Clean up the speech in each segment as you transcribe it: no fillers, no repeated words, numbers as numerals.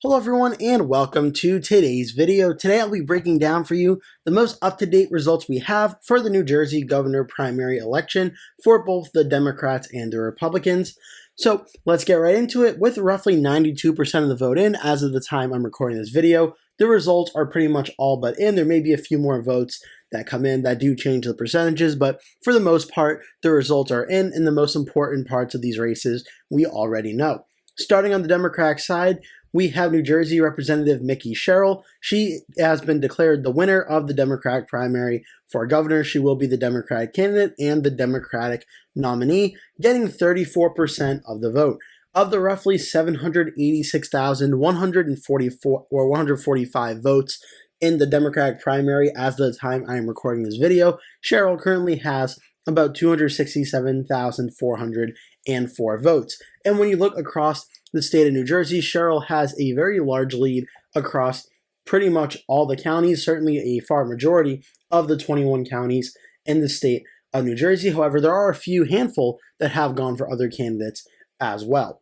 Hello everyone and welcome to today's video. Today I'll be breaking down for you the most up-to-date results we have for the New Jersey governor primary election for both the Democrats and the Republicans. So let's get right into it. With roughly 92% of the vote in as of the time I'm recording this video, the results are pretty much all but in. There may be a few more votes that come in that do change the percentages, but for the most part, the results are in, and the most important parts of these races we already know. Starting on the Democratic side, we have New Jersey Representative Mikie Sherrill. She has been declared the winner of the Democratic primary for governor. She will be the Democratic candidate and the Democratic nominee, getting 34% of the vote. Of the roughly 145 votes in the Democratic primary as of the time I am recording this video, Sherrill currently has about 267,404 votes. And when you look across the state of New Jersey, Sherrill has a very large lead across pretty much all the counties, certainly a far majority of the 21 counties in the state of New Jersey. However, there are a few handful that have gone for other candidates as well.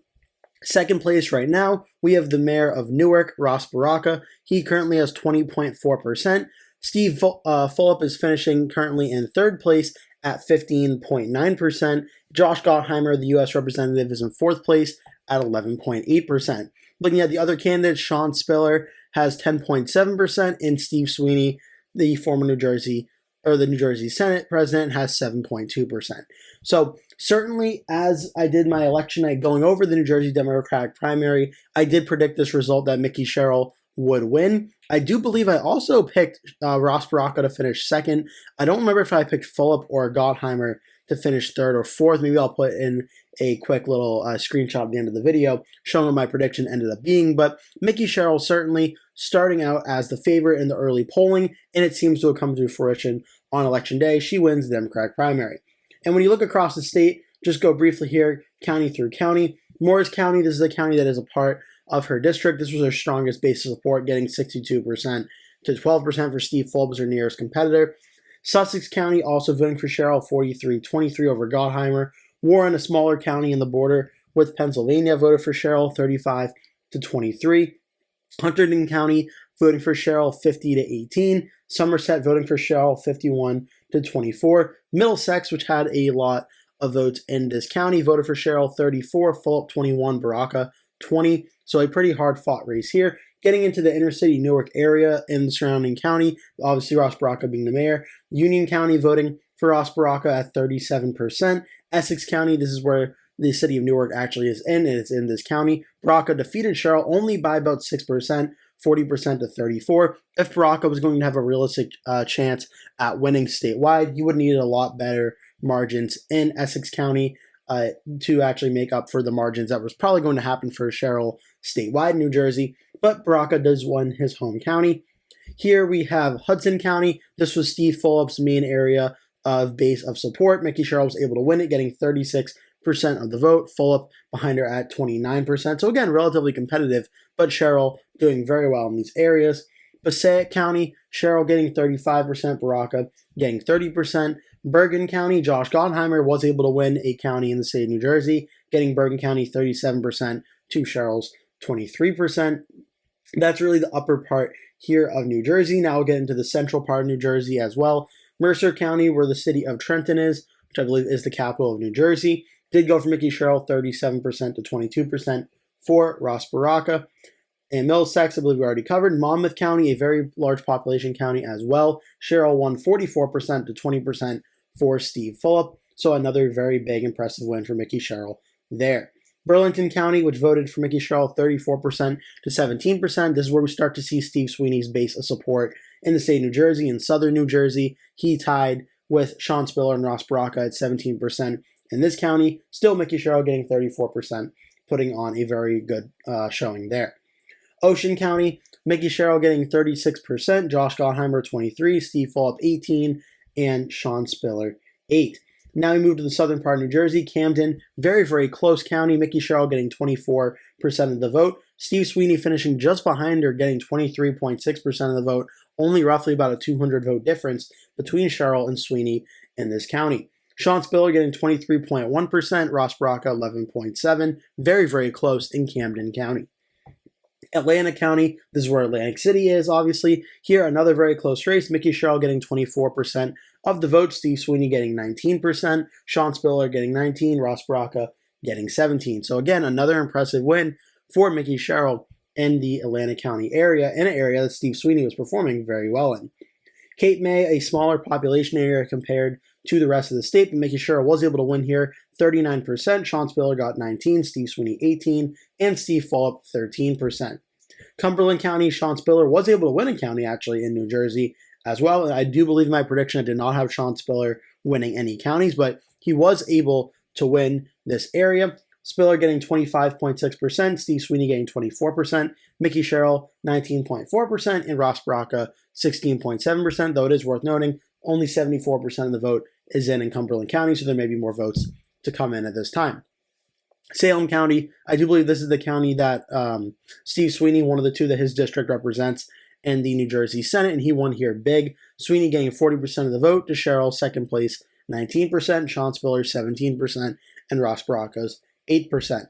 Second place right now, we have the mayor of Newark, Ross Baraka. He currently has 20.4%. Steve Fulop is finishing currently in third place at 15.9%. Josh Gottheimer, the U.S. representative, is in fourth place at 11.8%. Looking at the other candidates, Sean Spiller has 10.7%, and Steve Sweeney, the former New Jersey Senate president, has 7.2%. So certainly, as I did my election night going over the New Jersey Democratic primary, I did predict this result that Mikie Sherrill would win. I do believe I also picked Ross Baraka to finish second. I don't remember if I picked Fulop or Gottheimer to finish third or fourth. Maybe I'll put in a quick little screenshot at the end of the video showing what my prediction ended up being. But Mikie Sherrill certainly starting out as the favorite in the early polling, and it seems to have come to fruition on election day. She wins the Democratic primary. And when you look across the state, just go briefly here, county through county. Morris County, this is a county that is a part of her district. This was her strongest base of support, getting 62% to 12% for Steve Fulop as her nearest competitor. Sussex County also voting for Sherrill, 43-23 over Gottheimer. Warren, a smaller county in the border with Pennsylvania, voted for Sherrill, 35-23. Hunterdon County voting for Sherrill, 50-18. Somerset voting for Sherrill, 51-24. Middlesex, which had a lot of votes in this county, voted for Sherrill, 34. Fulop, 21. Baraka, 20. So a pretty hard-fought race here. Getting into the inner city Newark area and the surrounding county, obviously Ross Baraka being the mayor. Union County voting for Ross Baraka at 37%. Essex County, this is where the city of Newark actually is in, and it's in this county. Baraka defeated Sherrill only by about 6%, 40% to 34%. If Baraka was going to have a realistic chance at winning statewide, he would need a lot better margins in Essex County to actually make up for the margins that was probably going to happen for Sherrill statewide in New Jersey. But Baraka does win his home county. Here we have Hudson County. This was Steve Fulop's main area of base of support. Mikie Sherrill was able to win it, getting 36% of the vote. Fulop behind her at 29%. So again, relatively competitive, but Sherrill doing very well in these areas. Passaic County, Sherrill getting 35%, Baraka getting 30%. Bergen County, Josh Gottheimer was able to win a county in the state of New Jersey, getting Bergen County 37% to Sherrill's 23%. That's really the upper part here of New Jersey. Now we'll get into the central part of New Jersey as well. Mercer County, where the city of Trenton is, which I believe is the capital of New Jersey, did go for Mikie Sherrill, 37% to 22% for Ross Baraka. And Middlesex, I believe we already covered. Monmouth County, a very large population county as well. Sherrill won 44% to 20% for Steve Fulop. So another very big, impressive win for Mikie Sherrill there. Burlington County, which voted for Mikie Sherrill, 34% to 17%. This is where we start to see Steve Sweeney's base of support in the state of New Jersey and southern New Jersey. He tied with Sean Spiller and Ross Baraka at 17% in this county. Still Mikie Sherrill getting 34%, putting on a very good showing there. Ocean County, Mikie Sherrill getting 36%, Josh Gottheimer 23%, Steve Fulop 18%, and Sean Spiller 8%. Now we move to the southern part of New Jersey. Camden, very, very close county. Mikie Sherrill getting 24% of the vote. Steve Sweeney finishing just behind her, getting 23.6% of the vote. Only roughly about a 200 vote difference between Sherrill and Sweeney in this county. Sean Spiller getting 23.1%, Ross Baraka 11.7%. Very, very close in Camden County. Atlanta County, this is where Atlantic City is, obviously. Here, another very close race. Mickey Sherrill getting 24% of the vote. Steve Sweeney getting 19%. Sean Spiller getting 19%. Ross Baraka getting 17%. So again, another impressive win for Mickey Sherrill in the Atlanta County area, in an area that Steve Sweeney was performing very well in. Cape May, a smaller population area compared to the rest of the state, but Mickey Sherrill was able to win here, 39%. Sean Spiller got 19%, Steve Sweeney 18%, and Steve Fulop 13%. Cumberland County, Sean Spiller was able to win a county actually in New Jersey as well. And I do believe in my prediction I did not have Sean Spiller winning any counties, but he was able to win this area. Spiller getting 25.6%, Steve Sweeney getting 24%, Mickey Sherrill 19.4%, and Ross Baraka 16.7%, though it is worth noting only 74% of the vote is in Cumberland County, so there may be more votes to come in at this time. Salem County, I do believe this is the county that Steve Sweeney, one of the two that his district represents in the New Jersey Senate, and he won here big. Sweeney getting 40% of the vote to Sherrill, second place 19%, Sean Spiller 17%, and Ross Baraka's 8%.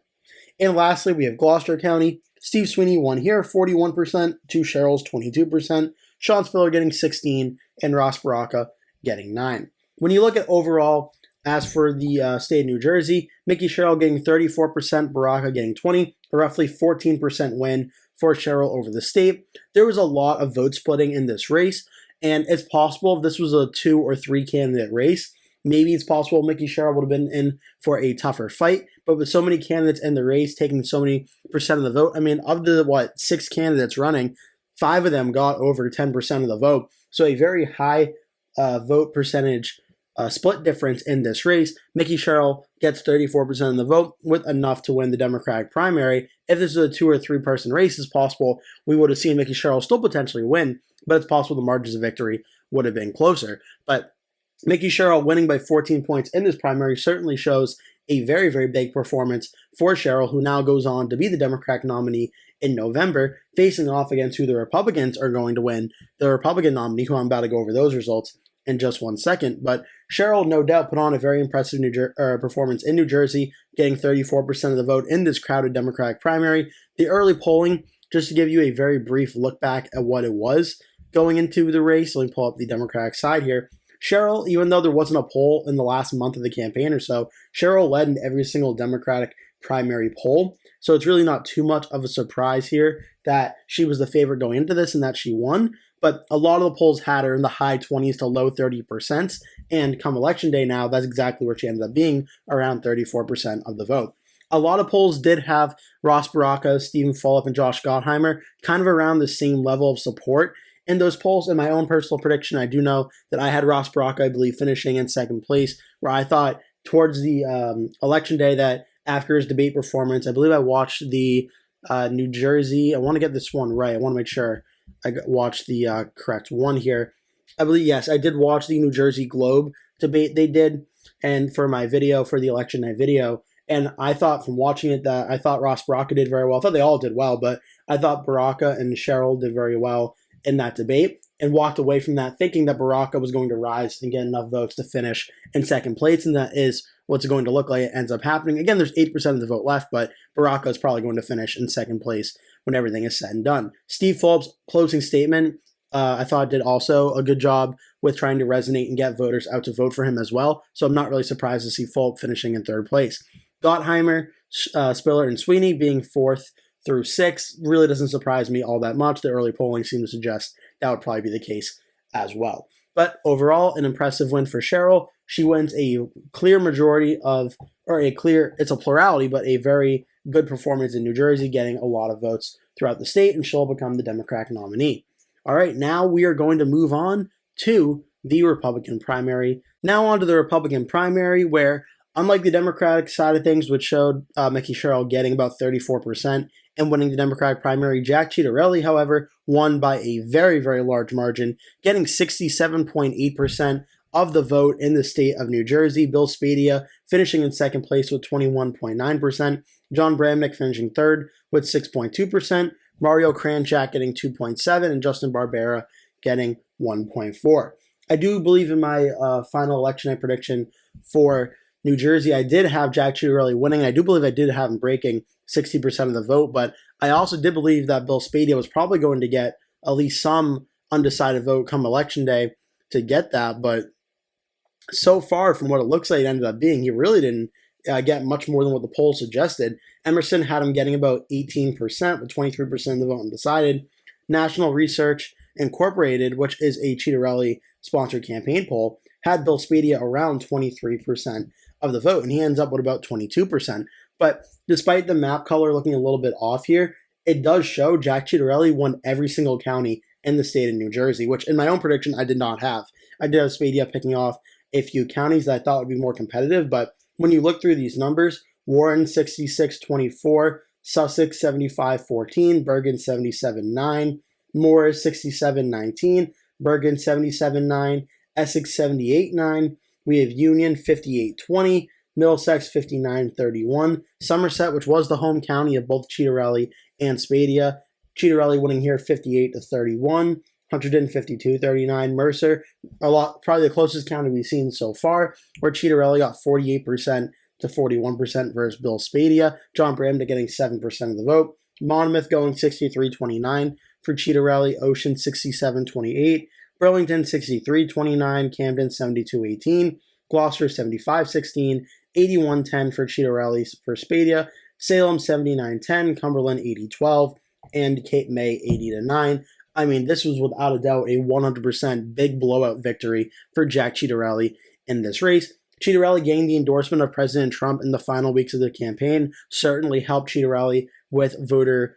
And lastly, we have Gloucester County. Steve Sweeney won here 41% to Sherrill's 22%, Sean Spiller getting 16%, and Ross Baraka getting 9%. When you look at overall, as for the state of New Jersey, Mickey Sherrill getting 34%, Baraka getting 20%, a roughly 14% win for Sherrill over the state. There was a lot of vote splitting in this race, and it's possible if this was a 2 or 3 candidate race, maybe it's possible Mickey Sherrill would have been in for a tougher fight, but with so many candidates in the race taking so many percent of the vote, I mean, of the, 6 candidates running, 5 of them got over 10% of the vote, so a very high vote percentage split difference in this race. Mickey Sherrill gets 34% of the vote with enough to win the Democratic primary. If this is a 2 or 3 person race, it's possible we would have seen Mickey Sherrill still potentially win, but it's possible the margins of victory would have been closer. But Mickey Sherrill winning by 14 points in this primary certainly shows a very, very big performance for Sherrill, who now goes on to be the Democratic nominee in November, facing off against who the Republicans are going to win, the Republican nominee, who I'm about to go over those results in just 1 second. But Sherrill, no doubt, put on a very impressive performance in New Jersey, getting 34% of the vote in this crowded Democratic primary. The early polling, just to give you a very brief look back at what it was going into the race, let me pull up the Democratic side here. Sherrill, even though there wasn't a poll in the last month of the campaign or so, Sherrill led in every single Democratic primary poll. So it's really not too much of a surprise here that she was the favorite going into this and that she won. But a lot of the polls had her in the high 20s to low 30%. And come election day now, that's exactly where she ended up being, around 34% of the vote. A lot of polls did have Ross Baraka, Stephen Fulop, and Josh Gottheimer kind of around the same level of support in those polls. In my own personal prediction, I do know that I had Ross Baraka, I believe, finishing in second place, where I thought towards the election day that after his debate performance, I believe I watched the New Jersey, I want to get this one right, I want to make sure I watched the correct one here. I believe, yes, I did watch the New Jersey Globe debate they did, and for my video, for the election night video, and I thought from watching it that I thought Ross Baraka did very well. I thought they all did well, but I thought Baraka and Sherrill did very well in that debate, and walked away from that thinking that Baraka was going to rise and get enough votes to finish in second place, and that is what's going to look like it ends up happening. Again, there's 8% of the vote left, but Baraka is probably going to finish in second place when everything is said and done. Steve Fulop's closing statement, I thought did also a good job with trying to resonate and get voters out to vote for him as well, so I'm not really surprised to see Fulop finishing in third place. Gottheimer, Spiller, and Sweeney being 4th through 6th really doesn't surprise me all that much. The early polling seems to suggest that would probably be the case as well. But overall, an impressive win for Sherrill. She wins a clear majority of, or it's a plurality, but a very good performance in New Jersey, getting a lot of votes throughout the state, and she'll become the Democratic nominee. All right, now we are going to move on to the Republican primary. Now on to the Republican primary, where unlike the Democratic side of things, which showed Mickey Sherrill getting about 34% and winning the Democratic primary, Jack Ciattarelli, however, won by a very, very large margin, getting 67.8% of the vote in the state of New Jersey. Bill Spadea finishing in second place with 21.9%. John Bramnick finishing third with 6.2%. Mario Kranchak getting 2.7%, and Justin Barbera getting 1.4%. I do believe in my final election night prediction for New Jersey, I did have Jack Ciattarelli winning, and I do believe I did have him breaking 60% of the vote. But I also did believe that Bill Spadea was probably going to get at least some undecided vote come election day to get that. But so far, from what it looks like it ended up being, he really didn't get much more than what the poll suggested. Emerson had him getting about 18%, with 23% of the vote undecided. National Research Incorporated, which is a Cheaterelli-sponsored campaign poll, had Bill Spadea around 23% of the vote, and he ends up with about 22%. But despite the map color looking a little bit off here, it does show Jack Cheaterelli won every single county in the state of New Jersey, which in my own prediction I did not have. I did have Spadea picking off a few counties that I thought would be more competitive, but when you look through these numbers, Warren 66-24, Sussex 75-14, Bergen 77-9, Moore 67-19, Bergen 77-9, Essex 78-9. We have Union 58-20, Middlesex 59-31, Somerset, which was the home county of both Cheaterelli and Spadea, Cheaterelli winning here 58-31. Hunterdon 52-39, Mercer, probably the closest county we've seen so far, where Cheaterelli got 48% to 41% versus Bill Spadea. John Bramnick getting 7% of the vote. Monmouth going 63-29 for Cheaterelli. Ocean 67-28. Burlington 63-29. Camden 72-18. Gloucester 75-16. 81-10 for Cheaterelli for Spadea. Salem 79-10. Cumberland 80-12. And Cape May 80-9. I mean, this was without a doubt a 100% big blowout victory for Jack Cheaterelli in this race. Cheaterelli gaining the endorsement of President Trump in the final weeks of the campaign certainly helped Cheaterelli with voter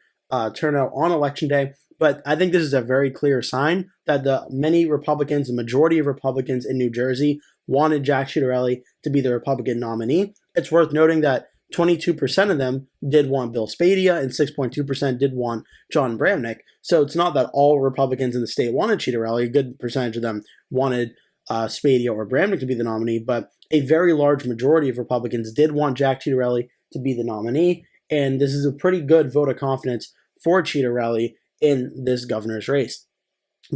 turnout on Election Day. But I think this is a very clear sign that the majority of Republicans in New Jersey wanted Jack Cheaterelli to be the Republican nominee. It's worth noting that 22% of them did want Bill Spadea and 6.2% did want John Bramnick. So it's not that all Republicans in the state wanted Cheaterelli. A good percentage of them wanted Spadea or Bramnick to be the nominee, but a very large majority of Republicans did want Jack Cheaterelli to be the nominee, and this is a pretty good vote of confidence for Cheaterelli in this governor's race.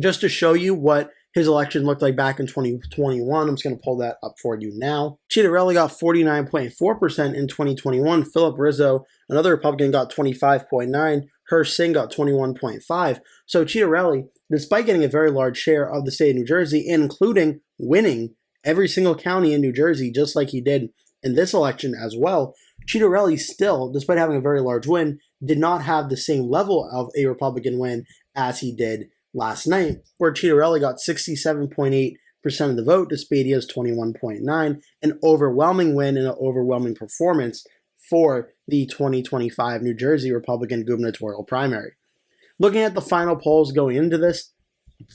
Just to show you what his election looked like back in 2021. I'm just going to pull that up for you now. Cheaterelli got 49.4% in 2021. Philip Rizzo, another Republican, got 25.9%. Hirsch Singh got 21.5%. So Cheaterelli, despite getting a very large share of the state of New Jersey, including winning every single county in New Jersey, just like he did in this election as well, Cheaterelli still, despite having a very large win, did not have the same level of a Republican win as he did last night, where Cheaterelli got 67.8% of the vote to Spadea's 21.9%, an overwhelming win and an overwhelming performance for the 2025 New Jersey Republican gubernatorial primary. Looking at the final polls going into this,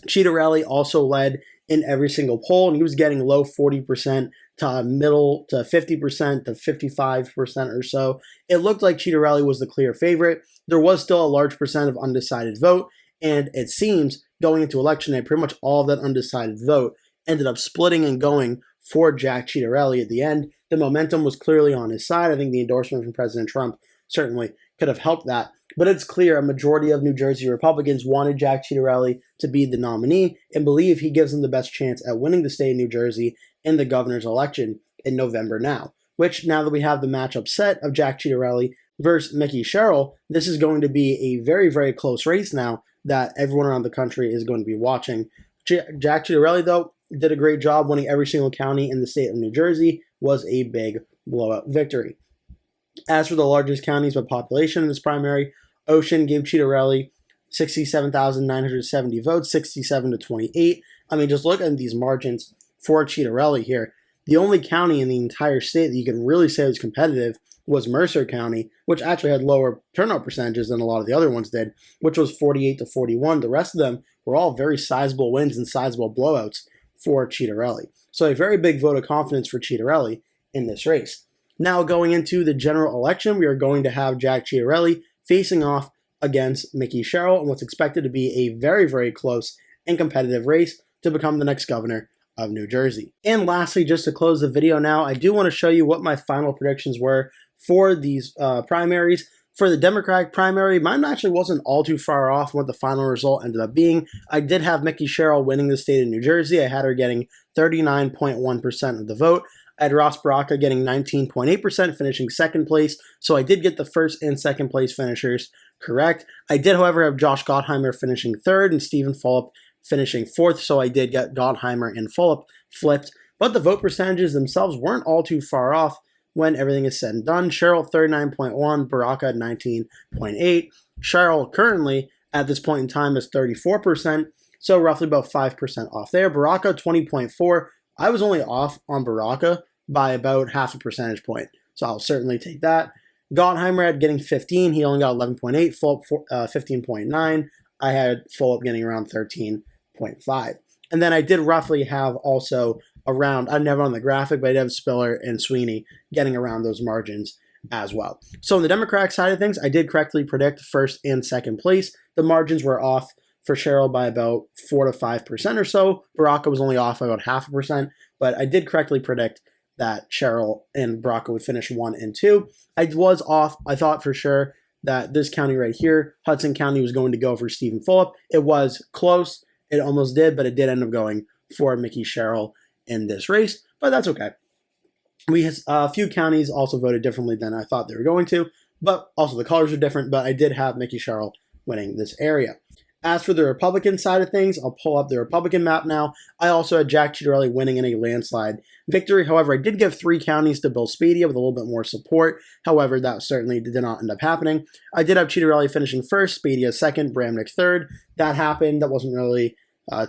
Cheaterelli also led in every single poll, and he was getting low 40% to middle to 50% to 55% or so. It looked like Cheaterelli was the clear favorite. There was still a large percent of undecided vote, and it seems going into election day, pretty much all of that undecided vote ended up splitting and going for Jack Cheaterelli at the end. The momentum was clearly on his side. I think the endorsement from President Trump certainly could have helped that. But it's clear a majority of New Jersey Republicans wanted Jack Cheaterelli to be the nominee and believe he gives them the best chance at winning the state of New Jersey in the governor's election in November now. Which, now that we have the matchup set of Jack Cheaterelli versus Mickey Sherrill, this is going to be a very, very close race now that everyone around the country is going to be watching. Jack Cheaterelli, though, did a great job winning every single county in the state of New Jersey, was a big blowout victory. As for the largest counties by population in this primary, Ocean gave Cheaterelli 67,970 votes, 67-28. I mean, just look at these margins for Cheaterelli here. The only county in the entire state that you could really say was competitive was Mercer County, which actually had lower turnout percentages than a lot of the other ones did, which was 48-41. The rest of them were all very sizable wins and sizable blowouts for Cheaterelli. So a very big vote of confidence for Cheaterelli in this race. Now going into the general election, we are going to have Jack Cheaterelli facing off against Mickey Sherrill in what's expected to be a very, very close and competitive race to become the next governor of New Jersey. And lastly, just to close the video now, I do want to show you what my final predictions were for these primaries. For the Democratic primary, mine actually wasn't all too far off what the final result ended up being. I did have Mickey Sherrill winning the state of New Jersey. I had her getting 39.1% of the vote. I had Ross Baraka getting 19.8%, finishing second place. So I did get the first and second place finishers correct. I did, however, have Josh Gottheimer finishing third and Stephen Fulop finishing fourth. So I did get Gottheimer and Fulop flipped. But the vote percentages themselves weren't all too far off when everything is said and done. Cheryl, 39.1, Baraka, 19.8. Cheryl currently, at this point in time, is 34%, so roughly about 5% off there. Baraka, 20.4. I was only off on Baraka by about half a percentage point, so I'll certainly take that. Gottheimer had getting 15. He only got 11.8. Fulop, 15.9. I had Fulop getting around 13.5. And then I did roughly have also around, I didn't have it on the graphic, but I did have Spiller and Sweeney getting around those margins as well. So on the Democratic side of things, I did correctly predict first and second place. The margins were off for Cheryl by about 4 to 5% or so. Baraka was only off by about 0.5%, but I did correctly predict that Cheryl and Baraka would finish 1 and 2. I was off. I thought for sure that this county right here, Hudson County, was going to go for Stephen Fulop. It was close. It almost did, but it did end up going for Mickey Sherrill in this race, but that's okay. A few counties also voted differently than I thought they were going to, but also the colors are different, but I did have Mickey Sherrill winning this area. As for the Republican side of things, I'll pull up the Republican map now. I also had Jack Ciattarelli winning in a landslide victory. However, I did give 3 counties to Bill Speedia with a little bit more support. However, that certainly did not end up happening. I did have Ciattarelli finishing first, Speedia second, Bramnick third. That happened. That wasn't really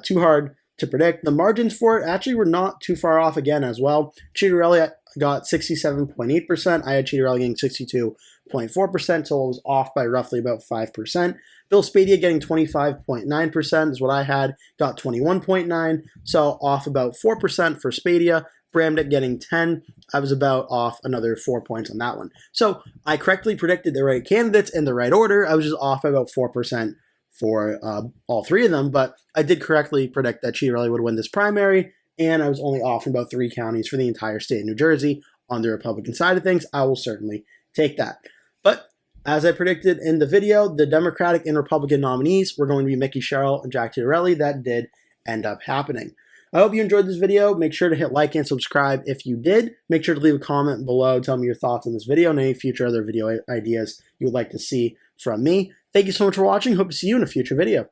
too hard to predict. The margins for it actually were not too far off again as well. Ciattarelli got 67.8%. I had Ciattarelli getting 62.4%, so it was off by roughly about 5%. Bill Speedia getting 25.9% is what I had, got 21.9%, so off about 4% for Speedia. Bramnick getting 10. I was about off another 4 points on that one. So I correctly predicted the right candidates in the right order. I was just off by about 4% for all 3 of them, but I did correctly predict that Ciattarelli would win this primary, and I was only off in about 3 counties for the entire state of New Jersey on the Republican side of things. I will certainly take that. But as I predicted in the video, the Democratic and Republican nominees were going to be Mickey Sherrill and Jack Ciattarelli. That did end up happening. I hope you enjoyed this video. Make sure to hit like and subscribe if you did. Make sure to leave a comment below. Tell me your thoughts on this video and any future other video ideas you would like to see from me. Thank you so much for watching. Hope to see you in a future video.